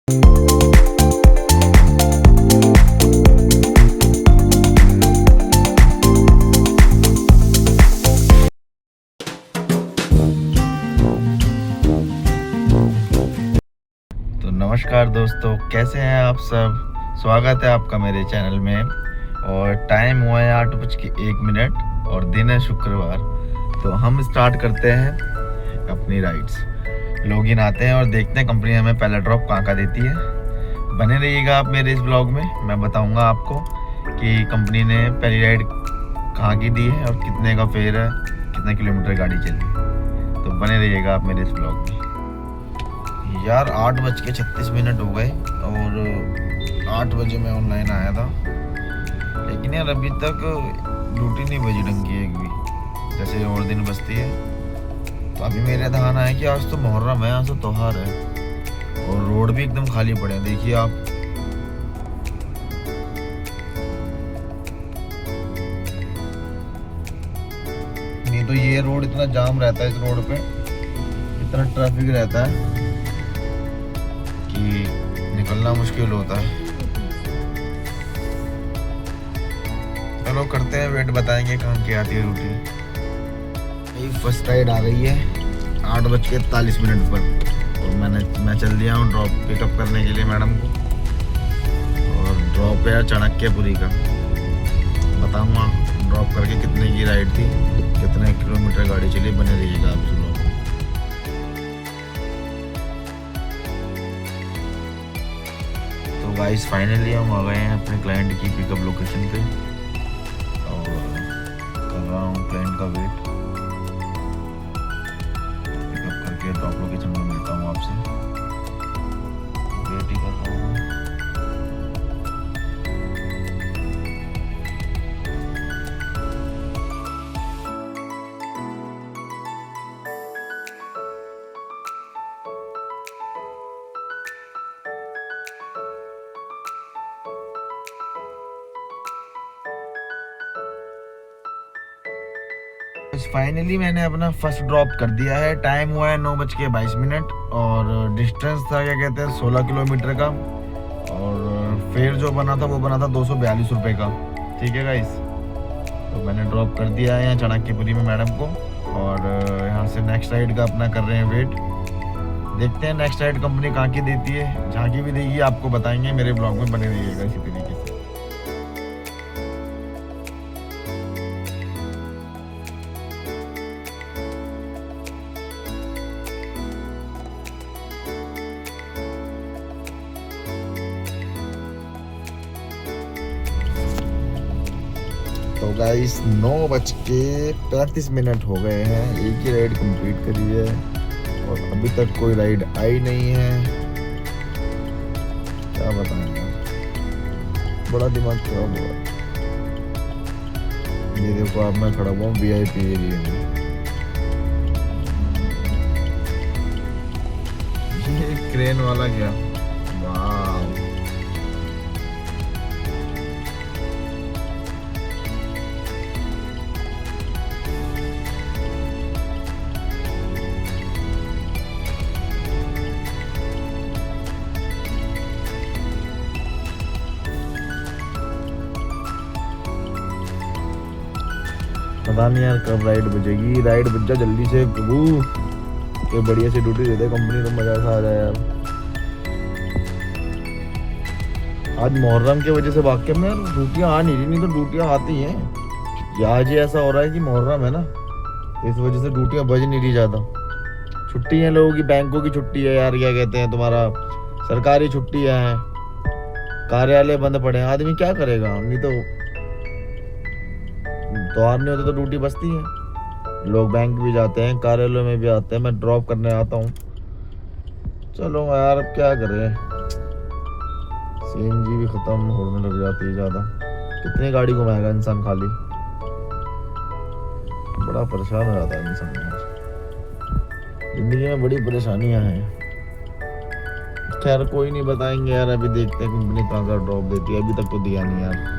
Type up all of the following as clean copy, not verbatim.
तो नमस्कार दोस्तों, कैसे हैं आप सब। स्वागत है आपका मेरे चैनल में। और टाइम हुआ है 8:01 और दिन है शुक्रवार। तो हम स्टार्ट करते हैं अपनी राइड्स। लॉगिन आते हैं और देखते हैं कंपनी हमें पहला ड्रॉप कहाँ का देती है। बने रहिएगा आप मेरे इस ब्लॉग में। मैं बताऊंगा आपको कि कंपनी ने पहली राइड कहाँ की दी है और कितने का फेयर है, कितने किलोमीटर गाड़ी चली। तो बने रहिएगा आप मेरे इस ब्लॉग में। यार 8:36 हो गए और 8 बजे मैं ऑनलाइन आया था, लेकिन यार अभी तक ड्यूटी नहीं बजी ढंग की एक भी, जैसे और दिन बजती है। तो अभी मेरे ध्यान आया कि आज तो मुहर्रम है, आज तो त्योहार है और रोड भी एकदम खाली पड़े हैं। देखिए आप, नहीं तो ये रोड इतना जाम रहता है, इस रोड पे इतना ट्रैफिक रहता है कि निकलना मुश्किल होता है। चलो करते हैं वेट, बताएंगे कहाँ की आती है रूटीन। फर्स्ट राइड आ गई है 8:41 पर और मैं चल दिया हूँ ड्रॉप पिकअप करने के लिए मैडम को। और ड्रॉप है चाणक्यपुरी का। बताऊँगा ड्रॉप करके कितने की राइड थी, कितने किलोमीटर गाड़ी चली। बने रहिएगा आप लोग। तो गाइस फाइनली हम आ गए हैं अपने क्लाइंट की पिकअप लोकेशन पे और कर रहा हूँ क्लाइंट का वेट। पिकअप करके ड्रॉप लोकेशन में मिलता हूँ आपसे। वेट ही कर रहा हूँ। फाइनली मैंने अपना फर्स्ट ड्रॉप कर दिया है। टाइम हुआ है 9:22 और डिस्टेंस था क्या कहते हैं 16 किलोमीटर का। और फेयर जो बना था वो बना था 242 रुपये का। ठीक है गाइस, तो मैंने ड्रॉप कर दिया है यहाँ चाणक्यपुरी में मैडम को। और यहाँ से नेक्स्ट राइड का अपना कर रहे हैं वेट। देखते हैं नेक्स्ट राइड कंपनी कहाँ की देती है। जहाँ की भी देगी आपको बताएंगे, मेरे ब्लॉग में बने रहिएगा इसी तरीके से। तो गाइस 9:35 हो गए हैं। एक ही राइड कंप्लीट करी है और अभी तक कोई राइड आई नहीं है। क्या बताएं यार, बड़ा दिमाग खराब हुआ। ये देखो आप, मैं खड़ा हुआ हूँ VIP एरिया में। ये क्रेन वाला क्या, वाह। पता नहीं यार कब राइड बजेगी। राइड बज जा जल्दी से प्रभु, कोई बढ़िया सी ड्यूटी दे दे कंपनी, तो मजा सा आ जाए यार। आज मुहर्रम की वजह से वाकई में ड्यूटियाँ आ नहीं रही, नहीं तो ड्यूटियाँ आती हैं। या आज ऐसा हो रहा है कि मुहर्रम है ना, इस वजह से ड्यूटियाँ बज नहीं रही ज़्यादा। छुट्टी है लोगों की, बैंकों की छुट्टी है यार, क्या कहते हैं तुम्हारा सरकारी छुट्टी है, कार्यालय बंद पड़े हैं। आदमी क्या करेगा, नहीं तो त्योहार नहीं होते तो ड्यूटी बचती है। लोग बैंक भी जाते हैं, कार्यालय में भी आते हैं। मैं ड्रॉप करने आता हूँ। चलो यार अब क्या करें, CNG भी खत्म होने लग जाती है ज़्यादा। कितनी गाड़ी घुमाएगा इंसान खाली, बड़ा परेशान हो जाता है इंसान। जिंदगी में बड़ी परेशानियां हैं। खैर कोई नहीं, बताएंगे यार। अभी देखते हैं कंपनी कहाँ का ड्रॉप देती है। अभी तक तो दिया नहीं यार।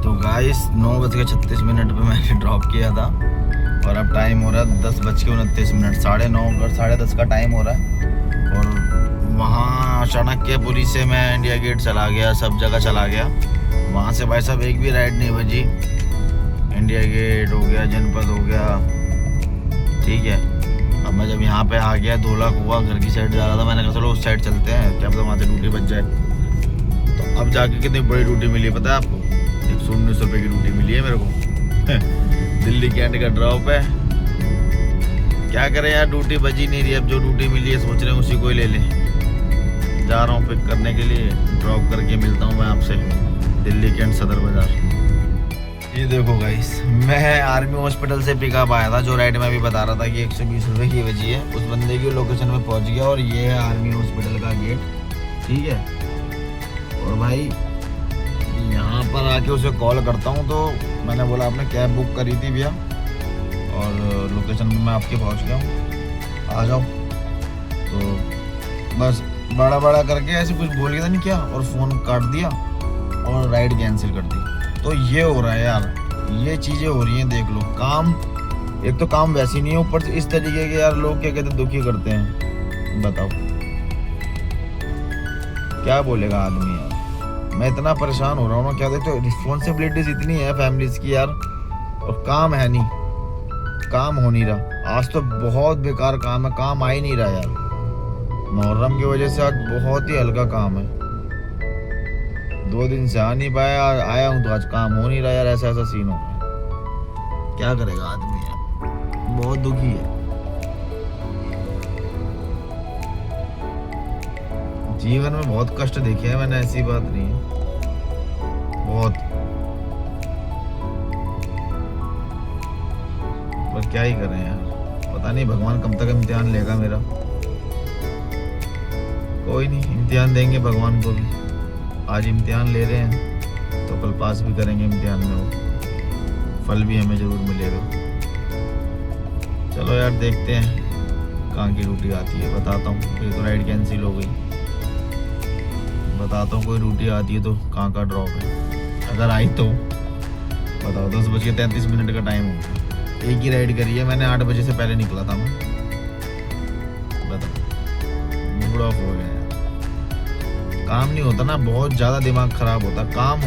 तो गाइस 9:36 पे मैंने ड्रॉप किया था और अब टाइम हो रहा है 10:29, 9:30 10:30 का टाइम हो रहा है। और वहाँ चाणक्यपुरी से मैं इंडिया गेट चला गया, सब जगह चला गया। वहाँ से भाई साहब एक भी राइड नहीं बजी। इंडिया गेट हो गया, जनपद हो गया, ठीक है। अब मैं जब यहाँ पे आ गया, 2 लाख हुआ, घर की साइड जा रहा था, मैंने कहा चलो उस साइड चलते हैं, क्या पता वहाँ से ड्यूटी बच जाए। तो अब जाके कितनी बड़ी ड्यूटी मिली है पता है आपको? 119 रुपये की ड्यूटी मिली है मेरे को दिल्ली कैंट का ड्रॉप है। क्या करें यार, ड्यूटी बजी नहीं रही। अब जो ड्यूटी मिली है सोच रहे हैं उसी को ही ले लें। जा रहा हूँ पिक करने के लिए, ड्रॉप करके मिलता हूँ मैं आपसे दिल्ली कैंट सदर बाज़ार। ये देखो गाइस, मैं आर्मी हॉस्पिटल से पिकअप आया था, जो राइड में भी बता रहा था कि 120 रुपये की बची है। उस बंदे की लोकेशन में पहुंच गया और ये है आर्मी हॉस्पिटल का गेट, ठीक है। और भाई यहाँ पर आके उसे कॉल करता हूँ, तो मैंने बोला आपने कैब बुक करी थी भैया और लोकेशन में मैं आपके पहुँच गया हूँ, आ जाओ। तो बस बड़ा बड़ा करके ऐसे कुछ बोल गया था नहीं क्या, और फ़ोन काट दिया और राइड कैंसिल कर दी। तो ये हो रहा है यार, ये चीज़ें हो रही हैं, देख लो। काम एक तो काम वैसे नहीं है, ऊपर से इस तरीके के यार लोग क्या कहते हैं, दुखी करते हैं। बताओ क्या बोलेगा आदमी यार। मैं इतना परेशान हो रहा हूँ ना, क्या देखते हो, रिस्पॉन्सिबिलिटीज इतनी है फैमिलीज की यार, और काम है नहीं, काम हो नहीं रहा। आज तो बहुत बेकार काम है, काम आ ही नहीं रहा यार। मुहर्रम की वजह से आज बहुत ही हल्का काम है, 2 दिन से आ नहीं पाया, आया हूँ तो आज काम हो नहीं रहा यार। ऐसा ऐसा सीन हो रहा है, क्या करेगा आदमी यार, बहुत दुखी है। जीवन में बहुत कष्ट देखे हैं मैंने, ऐसी बात नहीं है, बहुत। पर क्या ही करें यार, पता नहीं भगवान कब तक इम्तिहान लेगा मेरा। कोई नहीं, इम्तिहान देंगे भगवान को भी। आज इम्तिहान ले रहे हैं तो कल पास भी करेंगे इम्तिहान में, वो फल भी हमें ज़रूर मिलेगा। चलो यार देखते हैं कहाँ की ड्यूटी आती है, बताता हूँ। ये तो राइड कैंसिल हो गई, बताता हूँ कोई ड्यूटी आती है तो कहाँ का ड्रॉप है। अगर आई तो बताओ। 10:33 का टाइम हो, एक ही राइड करी है मैंने, 8 बजे से पहले निकला था मैं। बताओ, मूड ऑफ हो गया। काम नहीं होता ना, बहुत ज़्यादा दिमाग ख़राब होता। काम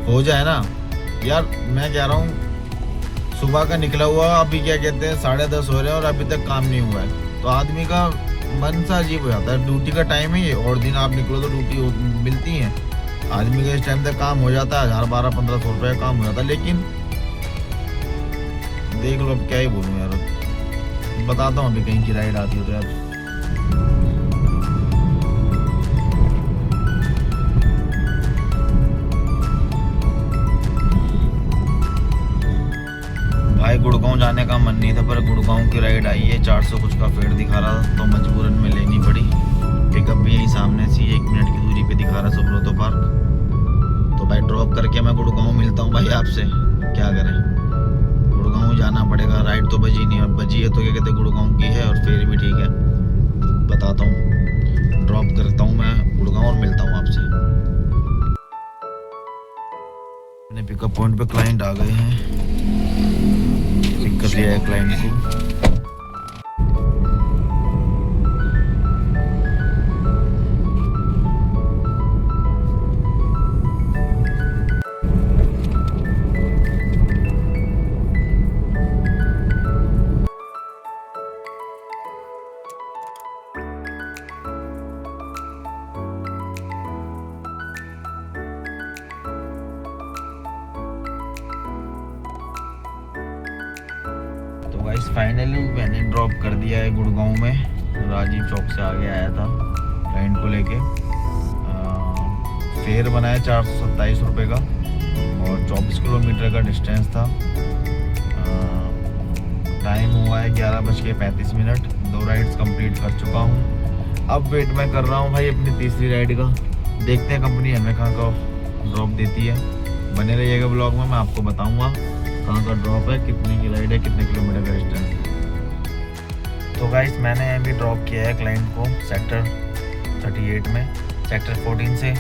हो जाए ना यार, मैं कह रहा हूँ सुबह का निकला हुआ, अभी क्या कहते हैं 10:30 हो रहे हैं और अभी तक काम नहीं हुआ है, तो आदमी का मन सा अजीब हो जाता है। ड्यूटी का टाइम है ये, और दिन आप निकलो तो ड्यूटी मिलती है आदमी का। इस टाइम तक काम हो जाता है, 1000, 1200, 1500 रुपये काम हो जाता है। लेकिन देख लो, अब क्या ही बोलूँ यार, बताता हूँ अभी कहीं की राइड आती हो तो यार। भाई गुड़गांव जाने का मन नहीं था, पर गुड़गांव की राइड आई है, 400 कुछ का फेयर दिखा रहा था, तो मजबूरन में लेनी पड़ी। पिकअप भी यही सामने से 1 मिनट की दूरी पे दिखा रहा सुब्रतो पार्क। तो भाई ड्रॉप करके मैं गुड़गांव मिलता हूँ भाई आपसे, क्या करें, गुड़गांव जाना पड़ेगा। राइड तो बजी नहीं, और बजी है तो क्या कहते हैं गुड़गांव की है, और फेयर भी ठीक है। बताता हूँ, ड्रॉप करता हूँ मैं गुड़गांव और मिलता हूँ आपसे। अपने पिकअप पॉइंट पे क्लाइंट आ गए हैं, पिक कर लिया है क्लाइंट को। गाइस फाइनली मैंने ड्रॉप कर दिया है गुड़गांव में। राजीव चौक से आगे आया था क्लाइंट को लेके। फेयर बनाया 427 रुपये का, और 24 किलोमीटर का डिस्टेंस था। टाइम हुआ है 11:35। 2 राइड्स कंप्लीट कर चुका हूँ। अब वेट मैं कर रहा हूँ भाई अपनी तीसरी राइड का। देखते हैं कंपनी हमें कहाँ का ड्रॉप देती है। बने रहिएगा ब्लॉग में, मैं आपको बताऊँगा कहाँ का ड्रॉप है, कितने की राइड है, कितने किलोमीटर का डिस्टेंस है। तो गाइस मैंने अभी ड्रॉप किया है क्लाइंट को सेक्टर 38 में। सेक्टर 14 से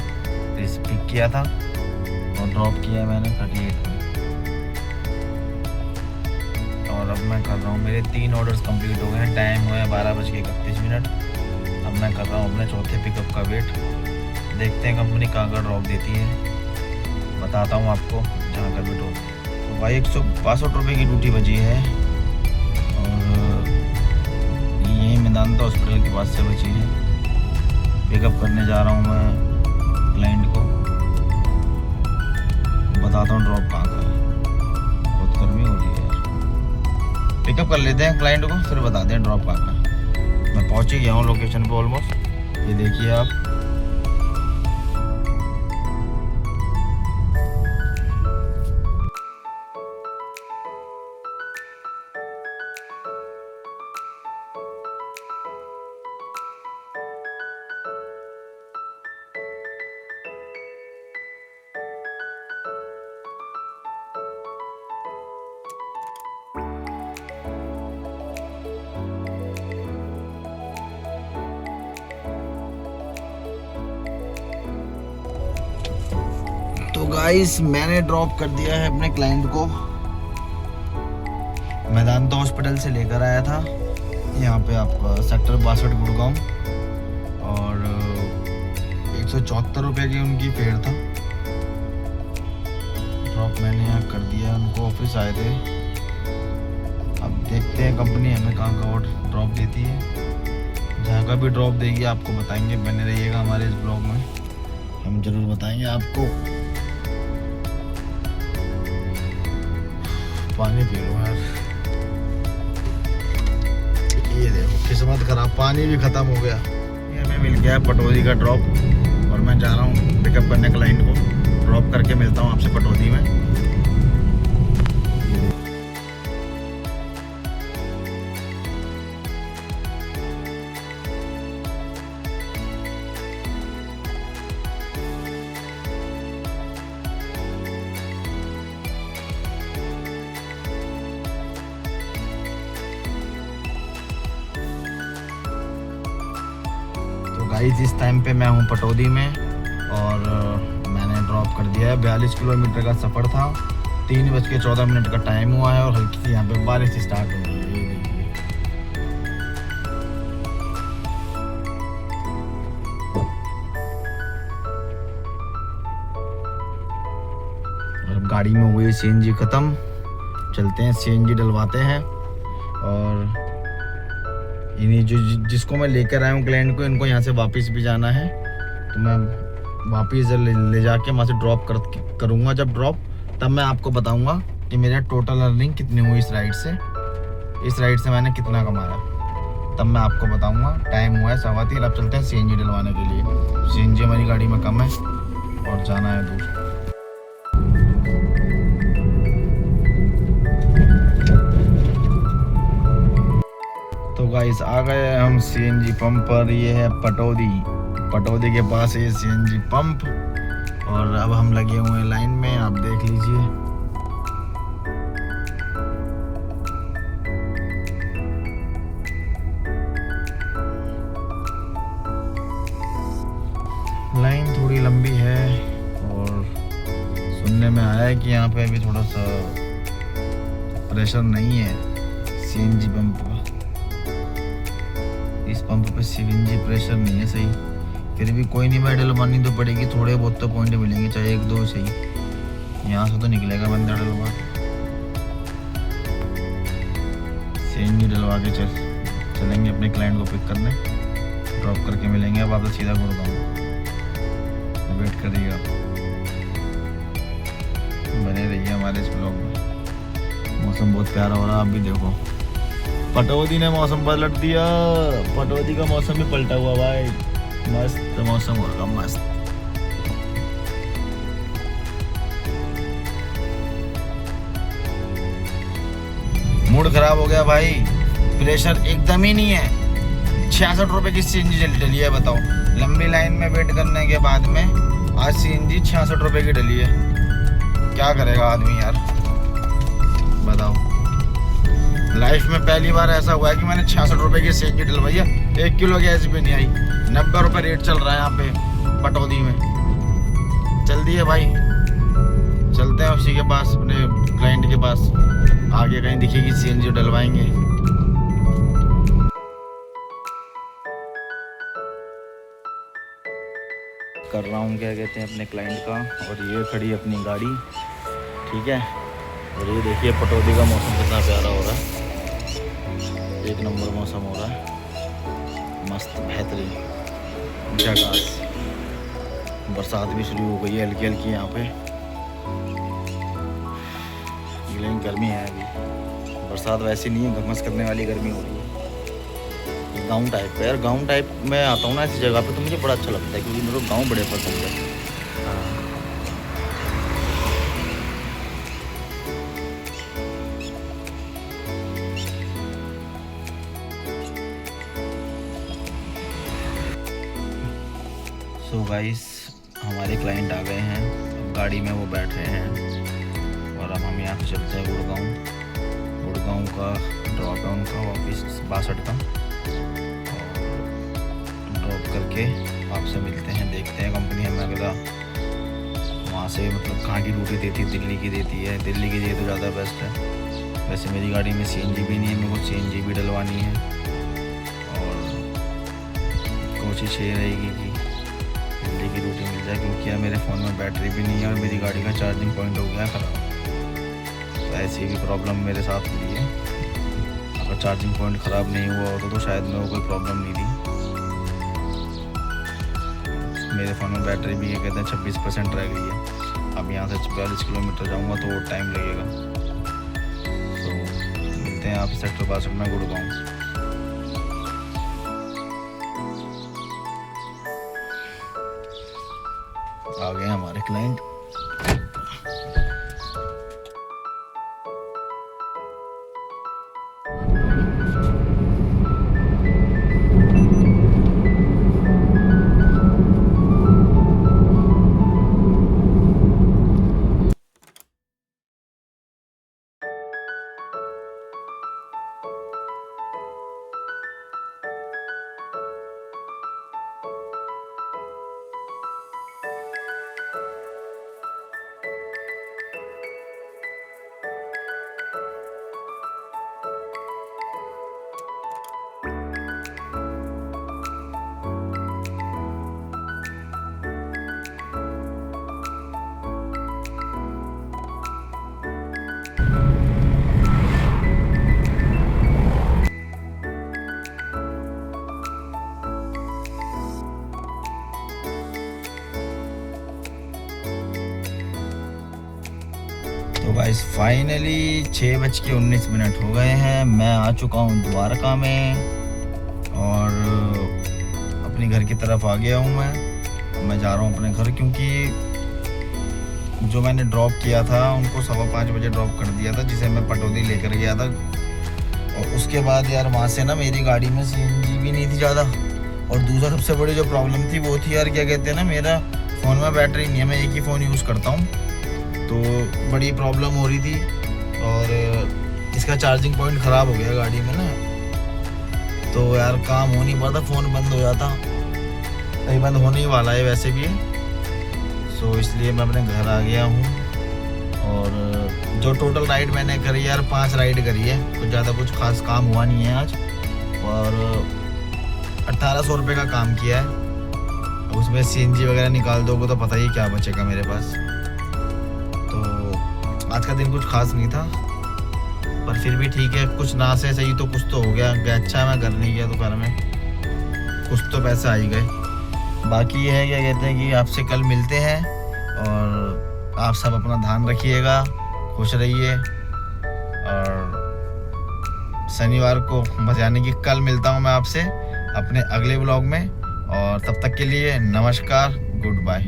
पिक किया था और ड्रॉप किया है मैंने 38 में। और और अब मैं कर रहा हूँ, मेरे 3 ऑर्डर्स कंप्लीट हो गए हैं। टाइम हुआ है 12:31। अब मैं कर रहा हूँ अपने चौथे पिकअप का वेट। देखते हैं कंपनी कहाँ का ड्रॉप देती है, बताता हूँ आपको जहाँ का भी ड्रॉप। तो भाई 162 रुपये की ड्यूटी बची है और यही मेदांता हॉस्पिटल के पास से बची है। पिकअप करने जा रहा हूँ मैं क्लाइंट को, बताता हूँ ड्रॉप कहाँ का है। बहुत गर्मी हो रही है यार। पिकअप कर लेते हैं क्लाइंट को, फिर बताते हैं ड्रॉप कहाँ का है। मैं पहुँच ही गया हूँ लोकेशन पे ऑलमोस्ट, ये देखिए आप। तो गाइस मैंने ड्रॉप कर दिया है अपने क्लाइंट को। मेदांता हॉस्पिटल से लेकर आया था यहाँ पे आपका सेक्टर 62 गुड़गांव, और 174 रुपये की उनकी फेयर था। ड्रॉप मैंने यहाँ कर दिया, उनको ऑफिस आए थे। अब देखते हैं कंपनी हमें कहाँ का और ड्रॉप देती है। जहाँ का भी ड्रॉप देगी आपको बताएंगे, बने रहिएगा हमारे इस ब्लॉग में, हम जरूर बताएंगे आपको। पानी पी लो यार, ये देखो किस्मत खराब, पानी भी खत्म हो गया। ये हमें मिल गया पटौदी का ड्रॉप और मैं जा रहा हूँ पिकअप करने क्लाइंट को। ड्रॉप करके मिलता हूँ आपसे पटौदी में। गाइस इस टाइम पे मैं हूँ पटौदी में और मैंने ड्रॉप कर दिया है। 42 किलोमीटर का सफ़र था, 3:14 का टाइम हुआ है और हल्की सी यहाँ पे बारिश स्टार्ट हो गई है। ये देखिए और गाड़ी में हुई सीएनजी ख़त्म, चलते हैं सीएनजी डलवाते हैं। और इन्हीं जिसको मैं लेकर आया हूँ क्लाइंट को, इनको यहाँ से वापस भी जाना है, तो मैं वापस ले जाके वहाँ से ड्रॉप करूँगा। जब ड्रॉप तब मैं आपको बताऊँगा कि मेरा टोटल अर्निंग कितनी हुई इस राइड से, मैंने कितना कमाया, तब मैं आपको बताऊँगा। टाइम हुआ है 3:15। अब चलते हैं सीएनजी डलवाने के लिए। सीएनजी हमारी गाड़ी में कम है और जाना है दूर। तो गाइस आ गए हम सीएनजी पंप पर। ये है पटौदी के पास है सीएनजी पंप, और अब हम लगे हुए हैं लाइन में, आप देख लीजिए। लाइन थोड़ी लंबी है और सुनने में आया है कि यहाँ पे अभी थोड़ा सा प्रेशर नहीं है सीएनजी पंप का। इस पंप पे सीएनजी प्रेशर नहीं है सही, फिर भी कोई नहीं भाई, डलवानी तो पड़ेगी। थोड़े बहुत तो पॉइंट मिलेंगे, चाहे 1-2 सही, यहाँ से तो निकलेगा बंदा डलवा के। सीएनजी डलवा के चलेंगे अपने क्लाइंट को पिक करने, ड्रॉप करके मिलेंगे। अब आप सीधा गुड़गांव, वेट करिएगा, बने रहिए हमारे इस ब्लॉग में। मौसम बहुत प्यारा हो रहा है, आप भी देखो। पटौदी ने मौसम पलट दिया, पटौदी का मौसम भी पलटा हुआ भाई, मस्त मौसम हो रहा, मस्त। मूड खराब हो गया भाई, प्रेशर एकदम ही नहीं है। 66 रुपए की सीएनजी डली है, बताओ। लंबी लाइन में वेट करने के बाद में आज सीएनजी 66 रुपए की डली है। क्या करेगा आदमी यार, बताओ। लाइफ में पहली बार ऐसा हुआ है कि मैंने 66 रुपए की सीएनजी डलवाई है। 1 किलो गैस भी नहीं आई। 90 रुपए रेट चल रहा है यहाँ पे पटौदी में। चल दिए भाई, चलते हैं उसी के पास अपने क्लाइंट के पास आगे कहीं दिखेगी सीएनजी डलवाएंगे। कर रहा हूँ क्या कहते हैं अपने क्लाइंट का, और ये खड़ी है अपनी गाड़ी, ठीक है। और ये देखिए पटौदी का मौसम कितना प्यारा हो रहा है, एक नंबर मौसम हो रहा है, मस्त बेहतरीन झकास। बरसात भी शुरू हो गई है हल्की हल्की यहाँ पे, लेकिन गर्मी है अभी। बरसात वैसे नहीं है, घमस करने वाली गर्मी हो रही है। गाँव टाइप का यार, गाँव टाइप में आता हूँ ना ऐसी जगह पे तो मुझे बड़ा अच्छा लगता है, क्योंकि मेरे को गाँव बड़े पसंद है। सो गाइस, हमारे क्लाइंट आ गए हैं, अब गाड़ी में वो बैठ रहे हैं और अब हम यहाँ से चलते हैं गुड़गांव का ड्रॉप है उनका ऑफिस 62 का, ड्रॉप करके आपसे मिलते हैं, देखते हैं कंपनी हमें अगला वहाँ से मतलब कहाँ की ड्यूटी देती है। दिल्ली की देती है, दिल्ली की दिए तो ज़्यादा बेस्ट है। वैसे मेरी गाड़ी में सीएनजी भी नहीं है, मेरे को सीएनजी भी डलवानी है, और कोशिश ये रहेगी कि दिल्ली की ड्यूटी मिल जाए, क्योंकि यार मेरे फ़ोन में बैटरी भी नहीं है और मेरी गाड़ी का चार्जिंग पॉइंट हो गया ख़राब। तो ऐसी भी प्रॉब्लम मेरे साथ हुई है। अगर चार्जिंग पॉइंट ख़राब नहीं हुआ होता तो शायद मेरे को कोई प्रॉब्लम नहीं थी। मेरे फ़ोन में बैटरी भी ये कहते हैं 26% रह गई है। अब यहाँ से 42 किलोमीटर जाऊँगा तो टाइम लगेगा। तो मिलते हैं आप सेक्टर 62 में गुड़गांव। आ गए हमारे क्लाइंट। तो गाइस फाइनली 6:19 हो गए हैं। मैं आ चुका हूँ द्वारका में और अपने घर की तरफ आ गया हूँ। मैं जा रहा हूँ अपने घर, क्योंकि जो मैंने ड्रॉप किया था उनको 5:15 बजे ड्रॉप कर दिया था, जिसे मैं पटौदी लेकर गया था। और उसके बाद यार वहाँ से ना मेरी गाड़ी में सीएनजी भी नहीं थी ज़्यादा, और दूसरा सबसे बड़ी जो प्रॉब्लम थी वो थी यार क्या कहते हैं ना, मेरा फ़ोन में बैटरी नहीं है, मैं एक ही फ़ोन यूज़ करता हूँ, तो बड़ी प्रॉब्लम हो रही थी। और इसका चार्जिंग पॉइंट ख़राब हो गया गाड़ी में ना, तो यार काम हो नहीं पाता, फ़ोन बंद हो जाता, नहीं बंद होने ही वाला है वैसे भी। सो इसलिए मैं अपने घर आ गया हूँ। और जो टोटल राइड मैंने करी यार 5 राइड करी है, कुछ ज़्यादा कुछ खास काम हुआ नहीं है आज, और 1800 रुपये का काम किया है। उसमें सीएनजी वगैरह निकाल दोगे तो पता ही क्या बचेगा मेरे पास। तो आज का दिन कुछ खास नहीं था, पर फिर भी ठीक है, कुछ ना से सही तो कुछ तो हो गया। अच्छा मैं घर नहीं गया दोपहर में, कुछ तो पैसे आ ही गए। बाकी ये है क्या कहते हैं कि आपसे कल मिलते हैं, और आप सब अपना ध्यान रखिएगा, खुश रहिए। और शनिवार को बस यानी कि कल मिलता हूँ मैं आपसे अपने अगले व्लॉग में, और तब तक के लिए नमस्कार, गुड बाय।